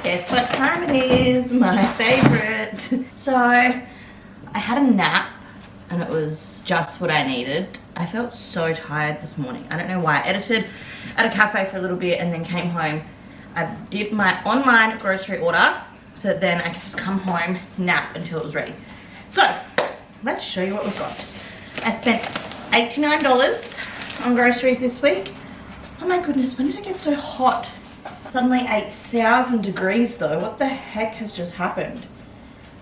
Guess what time it is? My favorite. So, I had a nap and it was just what I needed. I felt so tired this morning. I don't know why. I edited at a cafe for a little bit and then came home. I did my online grocery order so that then I could just come home, nap until it was ready. So, let's show you what we've got. I spent $89 on groceries this week. Oh my goodness, when did it get so hot? Suddenly 8,000 degrees though. What the heck has just happened?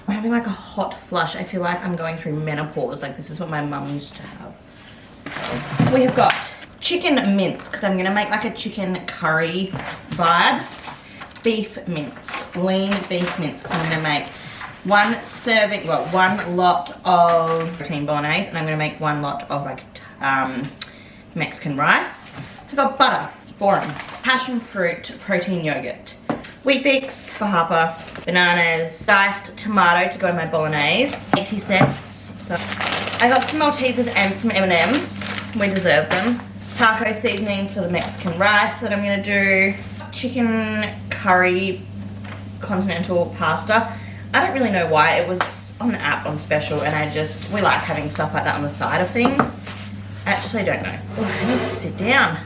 I'm having like a hot flush. I feel like I'm going through menopause. Like this is what my mum used to have. We have got chicken mince because I'm gonna make like a chicken curry vibe. Beef mince, lean beef mince because I'm gonna make one serving, well, one lot of protein bolognese and I'm gonna make one lot of like Mexican rice. I've got butter, boring. Passion fruit, protein yogurt. Wheat Bix for Harper. Bananas, diced tomato to go in my bolognese. 80 cents. So I got some Maltesers and some M&Ms. We deserve them. Taco seasoning for the Mexican rice that I'm gonna do. Chicken curry continental pasta. I don't really know why. It was on the app on special and we like having stuff like that on the side of things. Actually, I don't know. Oh, I need to sit down.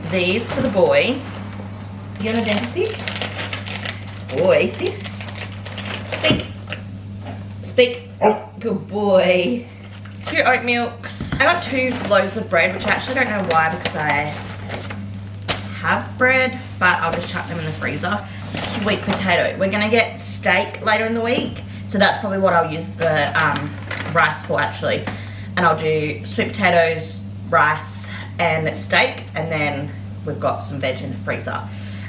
These for the boy. You on a dentist? Boy, sit. Speak. Speak. Good boy. 2 oat milks. I got 2 loaves of bread, which I actually don't know why because I have bread, but I'll just chuck them in the freezer. Sweet potato. We're gonna get steak later in the week, so that's probably what I'll use the rice for actually. And I'll do sweet potatoes, rice, and steak, and then we've got some veg in the freezer.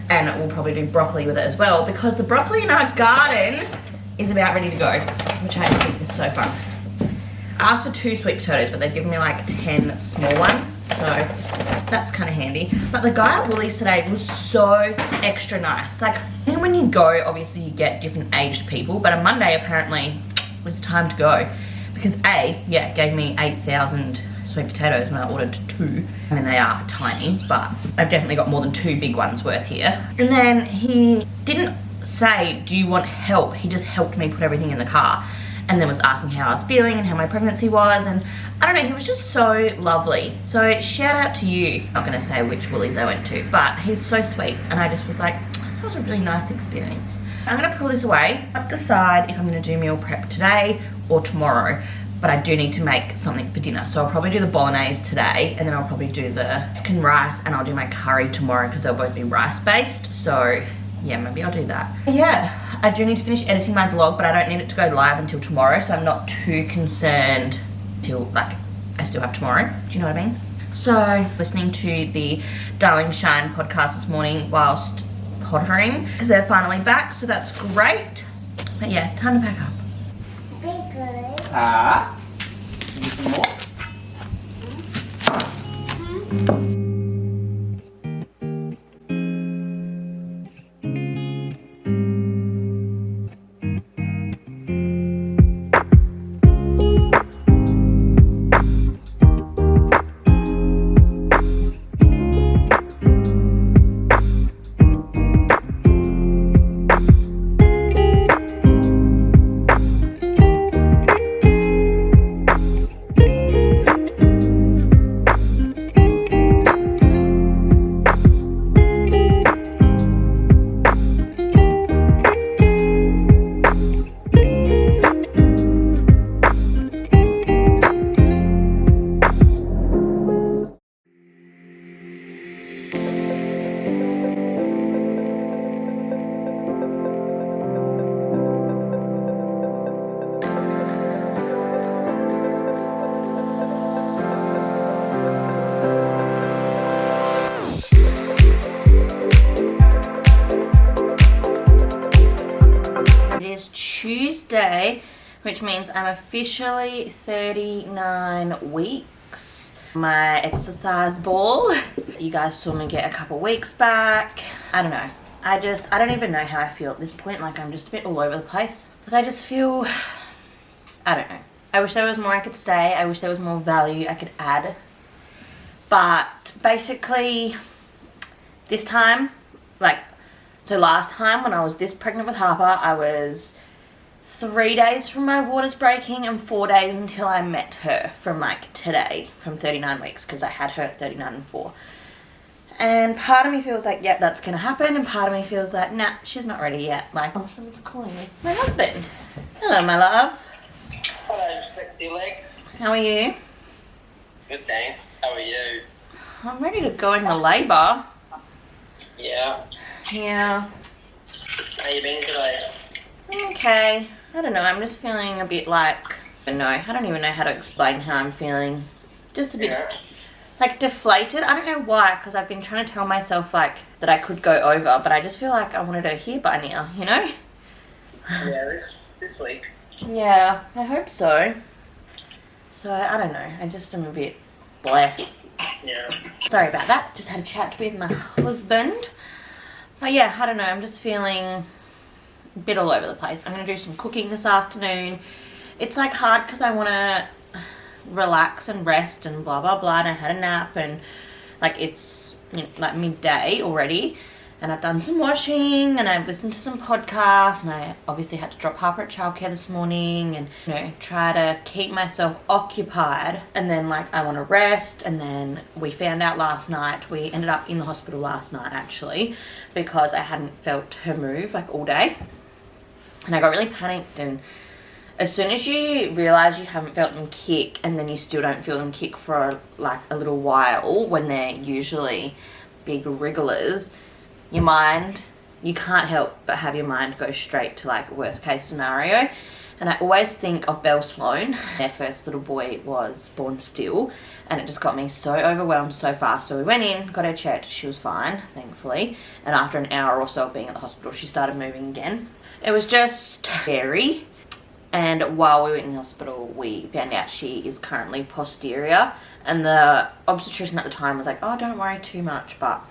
And we'll probably do broccoli with it as well because the broccoli in our garden is about ready to go, which I just think is so fun. I asked for 2 sweet potatoes, but they've given me like 10 small ones, so that's kind of handy. But the guy at Woolies today was so extra nice. Like, you know, when you go, obviously you get different aged people, but on Monday apparently was time to go because it gave me 8,000 sweet potatoes when I ordered 2. I mean, they are tiny, but I've definitely got more than 2 big ones worth here. And then he didn't say, do you want help? He just helped me put everything in the car and then was asking how I was feeling and how my pregnancy was. And I don't know, he was just so lovely. So shout out to you. I'm not gonna say which Woolies I went to, but he's so sweet. And I just was like, that was a really nice experience. I'm gonna pull this away. I'll decide if I'm gonna do meal prep today or tomorrow. But I do need to make something for dinner. So I'll probably do the bolognese today and then I'll probably do the chicken rice and I'll do my curry tomorrow because they'll both be rice based. So yeah, maybe I'll do that. Yeah, I do need to finish editing my vlog, but I don't need it to go live until tomorrow. So I'm not too concerned till like I still have tomorrow. Do you know what I mean? So listening to the Darling Shine podcast this morning whilst pottering because they're finally back. So that's great. But yeah, time to pack up. Need some more? Tuesday, which means I'm officially 39 weeks. My exercise ball. You guys saw me get a couple weeks back. I don't know. I don't even know how I feel at this point. Like, I'm just a bit all over the place. Because I just feel, I don't know. I wish there was more I could say. I wish there was more value I could add. But basically, this time, like, So last time when I was this pregnant with Harper, I was 3 days from my waters breaking and 4 days until I met her from like today, from 39 weeks, because I had her at 39 and 4. And part of me feels like, yep, that's going to happen. And part of me feels like, nah, she's not ready yet. Like, oh, someone's calling me. My husband. Hello, my love. Hello, sexy legs. How are you? Good, thanks. How are you? I'm ready to go into labour. Yeah. Yeah. How you been today? Okay. I don't know. I'm just feeling a bit like, I don't even know how to explain how I'm feeling. Just a bit... Yeah. Like deflated. I don't know why, because I've been trying to tell myself like that I could go over, but I just feel like I wanted her here by now, you know? Yeah, this week. Yeah, I hope so. So I don't know. I just am a bit blah. Yeah. Sorry about that. Just had a chat with my husband. But yeah, I don't know. I'm just feeling a bit all over the place. I'm gonna do some cooking this afternoon. It's like hard because I want to relax and rest and blah blah blah, and I had a nap, and like it's, you know, like midday already, and I've done some washing and I've listened to some podcasts, and I obviously had to drop Harper at childcare this morning, and you know, try to keep myself occupied. And then like I want to rest, and then we found out last night, we ended up in the hospital last night actually, because I hadn't felt her move like all day, and I got really panicked. And as soon as you realise you haven't felt them kick, and then you still don't feel them kick for like a little while when they're usually big wrigglers, your mind, you can't help but have your mind go straight to like worst case scenario. And I always think of Belle Sloan. Their first little boy was born still, and it just got me so overwhelmed so fast. So we went in, got her checked, she was fine, thankfully. And after an hour or so of being at the hospital, she started moving again. It was just scary. And while we were in the hospital, we found out she is currently posterior. And the obstetrician at the time was like, oh, don't worry too much. But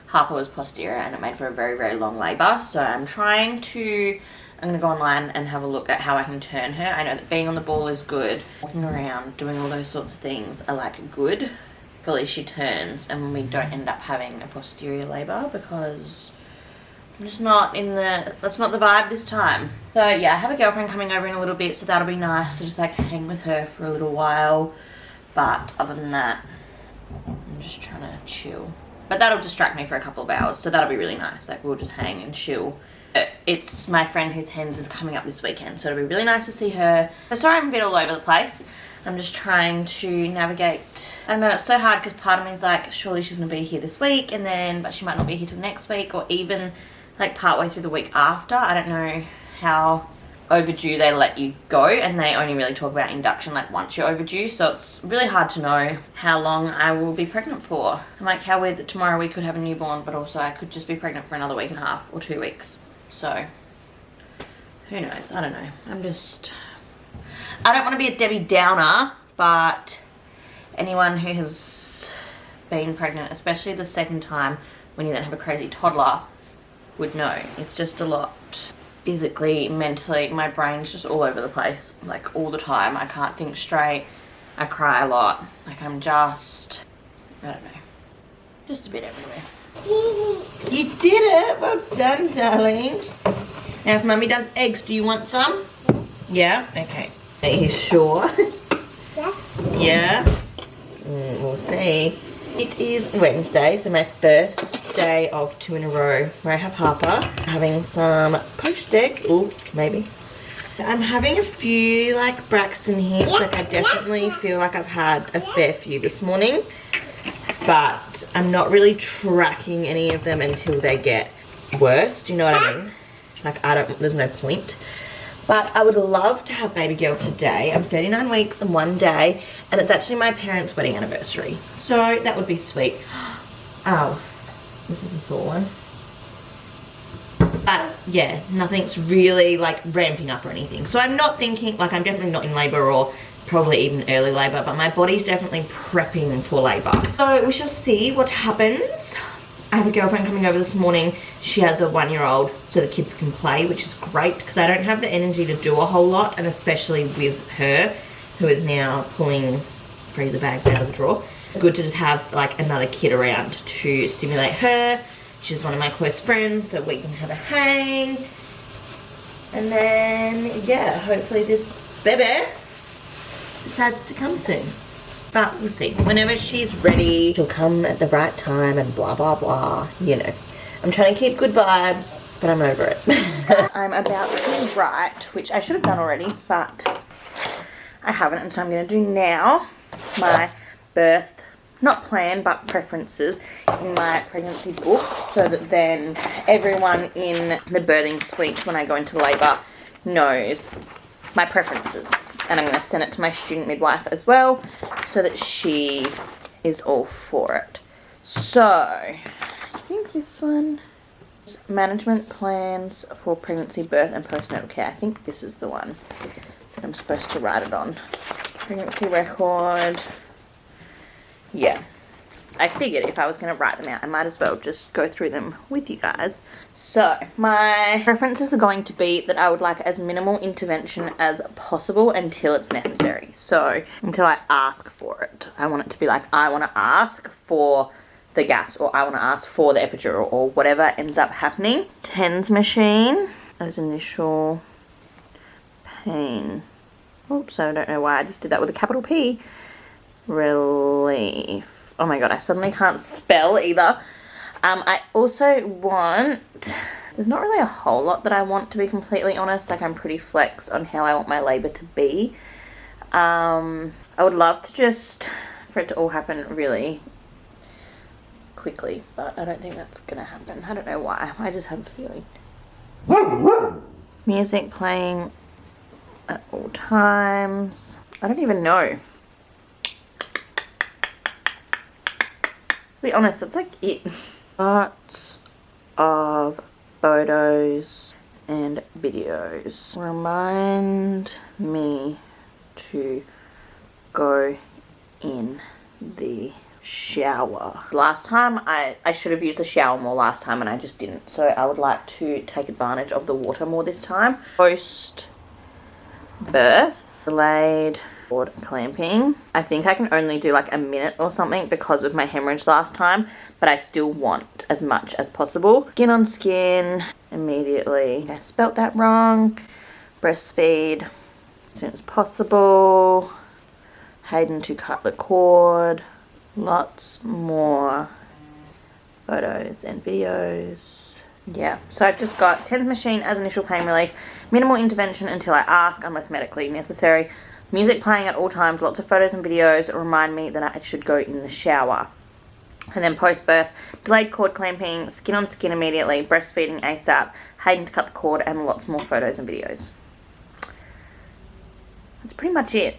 Harper was posterior, and it made for a very, very long labour. So I'm going to go online and have a look at how I can turn her. I know that being on the ball is good. Walking around, doing all those sorts of things are like good. But at least she turns, and we don't end up having a posterior labour, because I'm just not in the, that's not the vibe this time. So yeah, I have a girlfriend coming over in a little bit, so that'll be nice to just like hang with her for a little while. But other than that, I'm just trying to chill. But that'll distract me for a couple of hours, so that'll be really nice. Like we'll just hang and chill. It's my friend whose hens is coming up this weekend, so it'll be really nice to see her. So sorry I'm a bit all over the place. I'm just trying to navigate. I don't know, it's so hard because part of me is like, surely she's gonna be here this week, and then, but she might not be here till next week, or even like partway through the week after. I don't know how overdue they let you go, and they only really talk about induction like once you're overdue, so it's really hard to know how long I will be pregnant for. I'm like, how weird that tomorrow we could have a newborn, but also I could just be pregnant for another week and a half or 2 weeks. So who knows? I don't know. I don't want to be a Debbie Downer, but anyone who has been pregnant, especially the second time when you then have a crazy toddler, would know. It's just a lot physically, mentally. My brain's just all over the place, like all the time. I can't think straight. I cry a lot. Like I'm just, I don't know, just a bit everywhere. You did it! Well done, darling. Now if Mummy does eggs, do you want some? Yeah? Okay. Are you sure? Yeah? We'll see. It is Wednesday, so my first day of 2 in a row where I have Harper having some poached egg. Ooh, maybe. I'm having a few like Braxton hits. Like I definitely feel like I've had a fair few this morning, but I'm not really tracking any of them until they get worse. Do you know what I mean? Like there's no point. But I would love to have baby girl today. I'm 39 weeks and 1 day, and it's actually my parents' wedding anniversary. So that would be sweet. Oh, this is a sore one. But yeah, nothing's really like ramping up or anything. So I'm not thinking, like I'm definitely not in labour or probably even early labour, but my body's definitely prepping for labour. So we shall see what happens. I have a girlfriend coming over this morning. She has a 1-year-old, so the kids can play, which is great because I don't have the energy to do a whole lot, and especially with her, who is now pulling freezer bags out of the drawer. Good to just have like another kid around to stimulate her, She's one of my close friends, so we can have a hang. And then, yeah, hopefully this baby decides to come soon. But we'll see. Whenever she's ready, she'll come at the right time and blah, blah, blah. You know. I'm trying to keep good vibes, but I'm over it. I'm about to write, which I should have done already, but I haven't, and so I'm going to do now my birth, not plan, but preferences in my pregnancy book, so that then everyone in the birthing suite when I go into labour knows my preferences. And I'm going to send it to my student midwife as well, so that she is all for it. So, I think this one, management plans for pregnancy, birth and postnatal care. I think this is the one that I'm supposed to write it on. Pregnancy record. Yeah. I figured if I was going to write them out, I might as well just go through them with you guys. So, my preferences are going to be that I would like as minimal intervention as possible until it's necessary. So, until I ask for it. I want it to be like, I want to ask for the gas, or I want to ask for the epidural, or whatever ends up happening. TENS machine as initial pain. Oops, I don't know why I just did that with a capital P. Relief. Oh my god, I suddenly can't spell either. I also want, there's not really a whole lot that I want, to be completely honest. Like, I'm pretty flex on how I want my labour to be. I would love to just, for it to all happen really quickly, but I don't think that's gonna happen. I don't know why, I just have a feeling. Music playing at all times. I don't even know. To be honest, that's like it. Lots of photos and videos. Remind me to go in the shower. Last time, I should have used the shower more last time, and I just didn't. So I would like to take advantage of the water more this time. Post birth, delayed cord clamping. I think I can only do like a minute or something because of my hemorrhage last time, but I still want as much as possible. Skin on skin immediately. I spelt that wrong. Breastfeed as soon as possible. Hayden to cut the cord. Lots more photos and videos. Yeah, so I've just got TENS machine as initial pain relief, minimal intervention until I ask unless medically necessary, music playing at all times, lots of photos and videos that remind me that I should go in the shower. And then post-birth, delayed cord clamping, skin on skin immediately, breastfeeding ASAP, Hayden to cut the cord, and lots more photos and videos. That's pretty much it.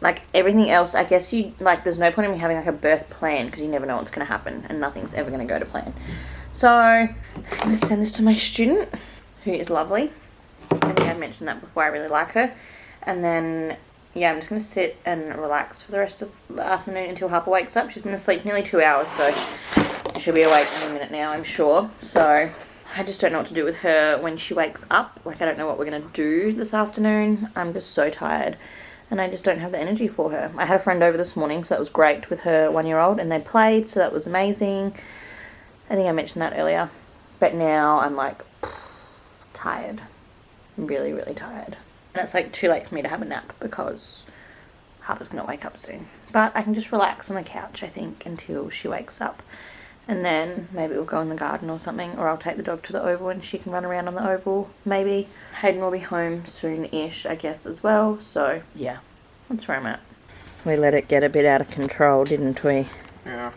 Like, everything else, I guess there's no point in me having like a birth plan because you never know what's going to happen and nothing's ever going to go to plan. So, I'm going to send this to my student, who is lovely. I think I mentioned that before, I really like her. And then, yeah, I'm just going to sit and relax for the rest of the afternoon until Harper wakes up. She's been asleep nearly 2 hours, so she'll be awake in a minute now, I'm sure. So, I just don't know what to do with her when she wakes up. Like, I don't know what we're going to do this afternoon. I'm just so tired. And I just don't have the energy for her. I had a friend over this morning, so that was great, with her 1-year-old, and they played, so that was amazing. I think I mentioned that earlier. But now I'm like, tired. I'm really, really tired. And it's like too late for me to have a nap because Harper's going to wake up soon. But I can just relax on the couch, I think, until she wakes up. And then maybe we'll go in the garden or something, or I'll take the dog to the oval and she can run around on the oval, maybe. Hayden will be home soon-ish, I guess, as well. So, yeah, that's where I'm at. We let it get a bit out of control, didn't we? Yeah.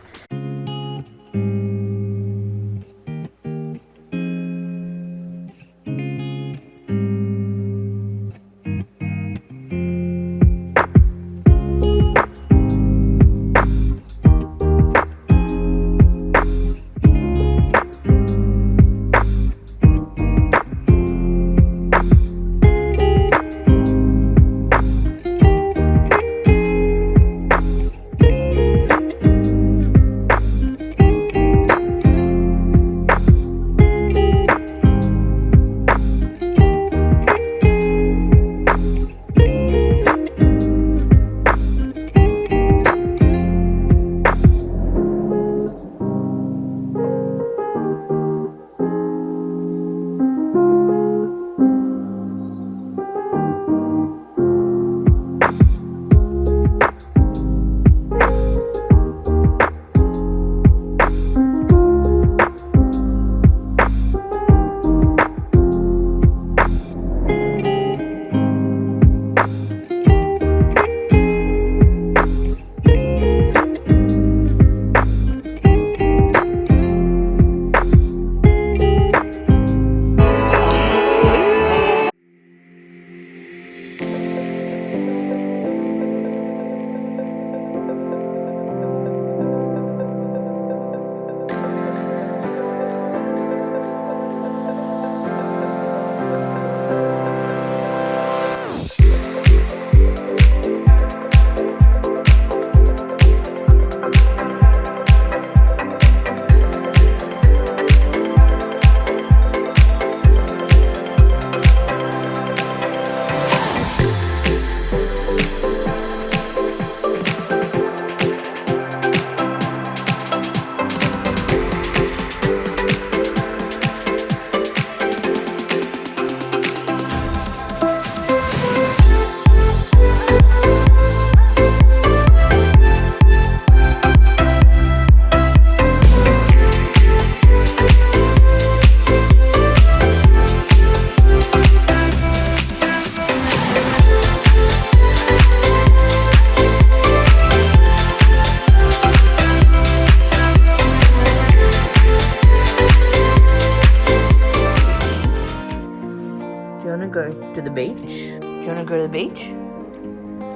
beach? Do you want to go to the beach?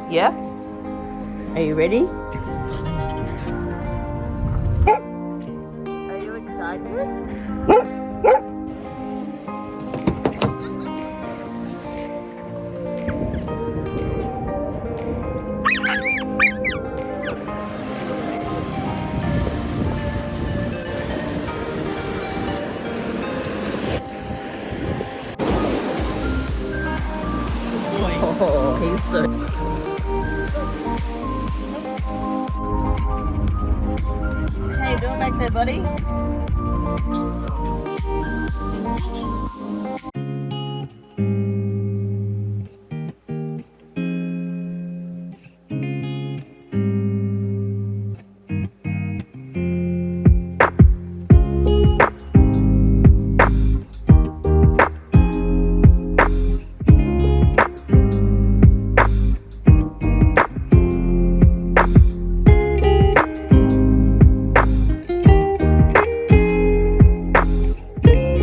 Yeah? Are you ready? Are you excited? Oh, he's so... How you doing back there, buddy?